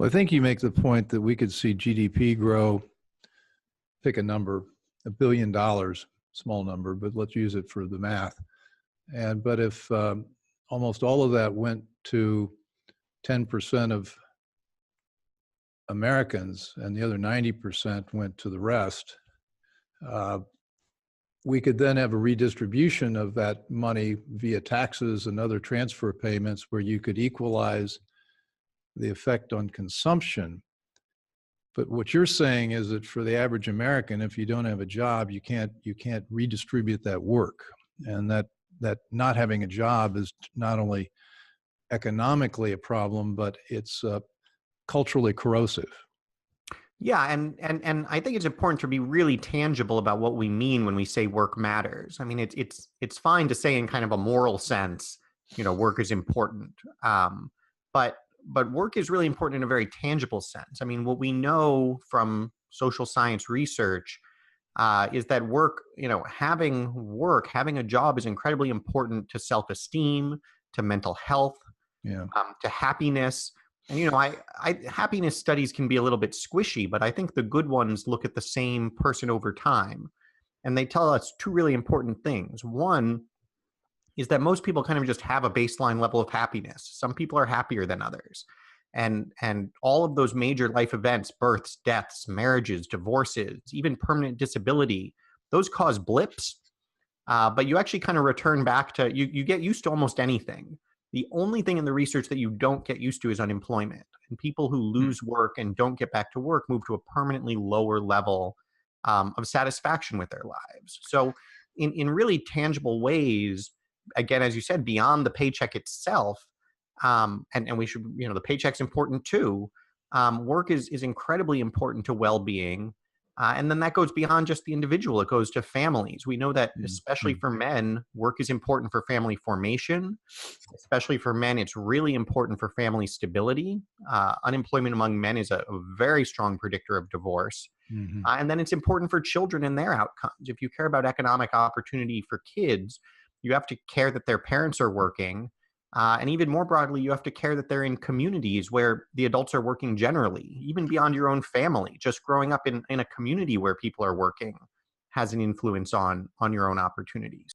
Well, I think you make the point that we could see GDP grow, pick a number, $1 billion, small number, but let's use it for the math. But if almost all of that went to 10% of Americans and the other 90% went to the rest, we could then have a redistribution of that money via taxes and other transfer payments where you could equalize the effect on consumption. But what you're saying is that for the average American, if you don't have a job, you can't redistribute that work. And that not having a job is not only economically a problem, but it's culturally corrosive. Yeah, and I think it's important to be really tangible about what we mean when we say work matters. I mean, it's fine to say in kind of a moral sense, work is important, but work is really important in a very tangible sense. I mean, what we know from social science research is that work, having a job is incredibly important to self-esteem, to mental health, to happiness. And, happiness studies can be a little bit squishy, but I think the good ones look at the same person over time. And they tell us two really important things. One is that most people kind of just have a baseline level of happiness. Some people are happier than others. And all of those major life events, births, deaths, marriages, divorces, even permanent disability, those cause blips. But you actually kind of return back to, you get used to almost anything. The only thing in the research that you don't get used to is unemployment. And people who lose work and don't get back to work move to a permanently lower level of satisfaction with their lives. So in really tangible ways, again, as you said, beyond the paycheck itself, and we should, the paycheck's important too. Work is incredibly important to well-being. And then that goes beyond just the individual. It goes to families. We know that especially for men, work is important for family formation. Especially for men, it's really important for family stability. Unemployment among men is a very strong predictor of divorce. And then it's important for children and their outcomes. If you care about economic opportunity for kids, you have to care that their parents are working. And even more broadly, you have to care that they're in communities where the adults are working generally, even beyond your own family. Just growing up in a community where people are working has an influence on your own opportunities.